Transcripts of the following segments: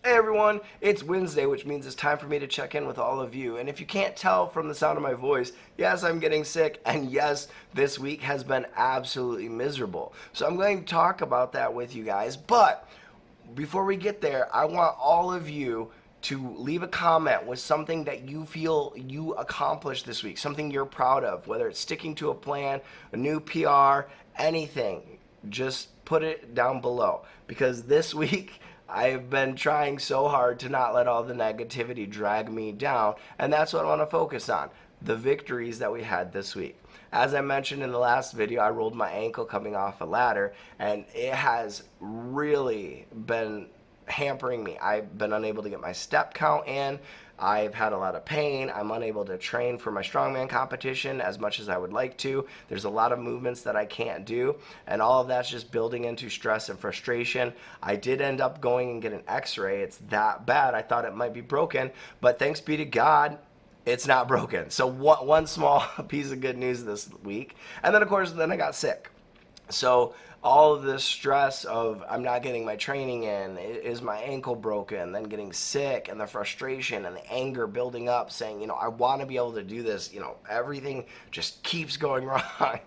Hey everyone, it's Wednesday, which means it's time for me to check in with all of you. And if you can't tell from the sound of my voice, yes, I'm getting sick, and yes, this week has been absolutely miserable. So I'm going to talk about that with you guys. But before we get there, I want all of you to leave a comment with something that you feel you accomplished this week, something you're proud of, whether it's sticking to a plan, a new PR, anything. Just put it down below because this week I've been trying so hard to not let all the negativity drag me down, and that's what I want to focus on, the victories that we had this week. As I mentioned in the last video, I rolled my ankle coming off a ladder, and it has really been hampering me. I've been unable to get my step count in. I've had a lot of pain. I'm unable to train for my strongman competition as much as I would like to. There's a lot of movements that I can't do, and all of that's just building into stress and frustration. I did end up going and get an x-ray. It's that bad. I thought it might be broken, but thanks be to God, it's not broken. So one small piece of good news this week. And then, of course, then I got sick. So all of this stress of I'm not getting my training in, is my ankle broken, then getting sick, and the frustration and the anger building up saying, I want to be able to do this, everything just keeps going wrong.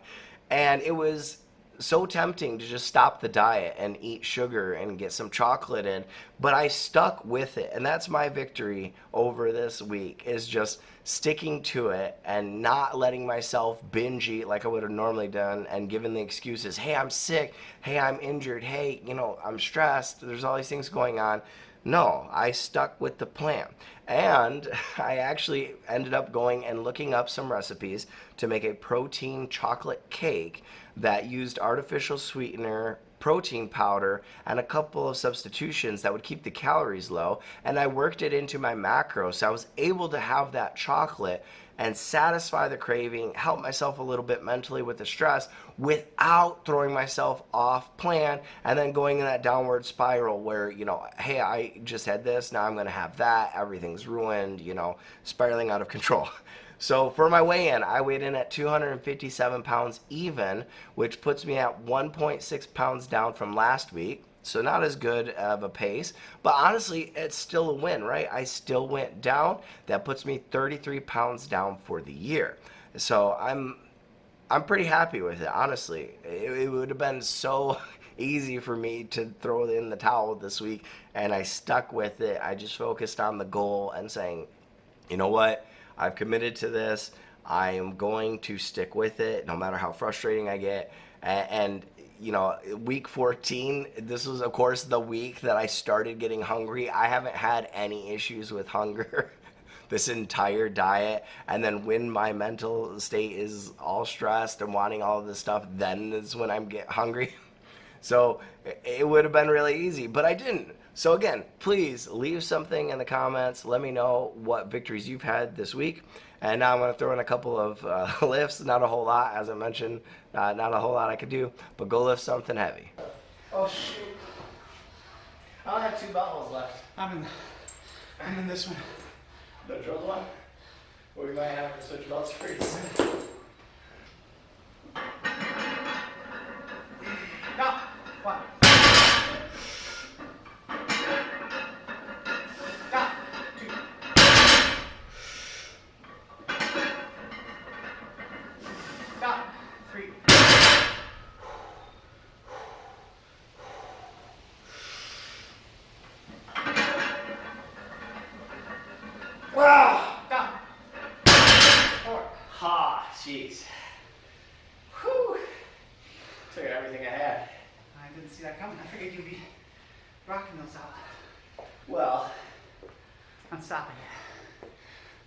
And it was so tempting to just stop the diet and eat sugar and get some chocolate in, but I stuck with it. And that's my victory over this week, is just sticking to it and not letting myself binge eat like I would have normally done and giving the excuses. Hey, I'm sick. Hey, I'm injured. Hey, I'm stressed. There's all these things going on. No, I stuck with the plan. And I actually ended up going and looking up some recipes to make a protein chocolate cake that used artificial sweetener, protein powder, and a couple of substitutions that would keep the calories low. And I worked it into my macros, so I was able to have that chocolate and satisfy the craving, help myself a little bit mentally with the stress without throwing myself off plan and then going in that downward spiral where, hey, I just had this, now I'm going to have that, everything's ruined, spiraling out of control. So for my weigh-in, I weighed in at 257 pounds even, which puts me at 1.6 pounds down from last week. So not as good of a pace, but honestly, it's still a win, right? I still went down. That puts me 33 pounds down for the year. So I'm pretty happy with it, honestly. It would have been so easy for me to throw in the towel this week, and I stuck with it. I just focused on the goal and saying, you know what? I've committed to this. I am going to stick with it no matter how frustrating I get. And week 14, this was, of course, the week that I started getting hungry. I haven't had any issues with hunger this entire diet. And then when my mental state is all stressed and wanting all of this stuff, then is when I get hungry. So it would have been really easy, but I didn't. So again, please leave something in the comments. Let me know what victories you've had this week. And now I'm going to throw in a couple of lifts. Not a whole lot, as I mentioned. Not a whole lot I could do, but go lift something heavy. Oh, shoot. I only have 2 bottles left. I'm in this one. The drilled one? Or we might have to switch belts for you. No. One. No. 2. No. 3. Wow! No. 4. Ah, jeez. Whew. Took everything I had. I didn't see that coming. I figured you'd be rocking those out. Well, I'm stopping it.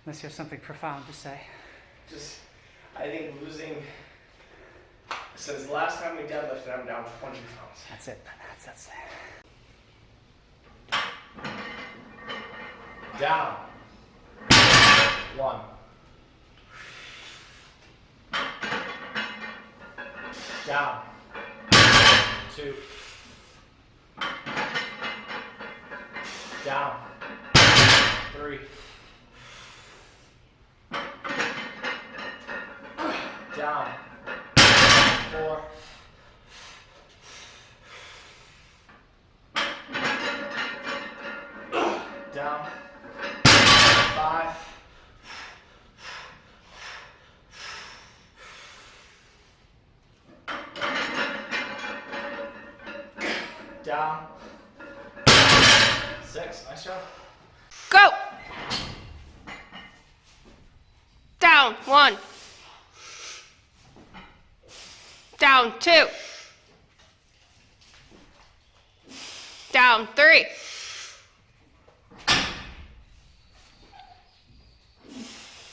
Unless you have something profound to say. I think losing, since the last time we deadlifted, I'm down 20 pounds. That's it. That's it. Down. 1. Down. 2. Down. 3. Down. 4. down. 5. Down. 6. Nice job. Go! Down, 1. Down, 2. Down, 3.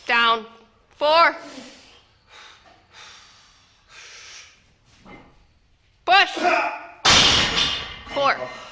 Down, 4. Push. 4.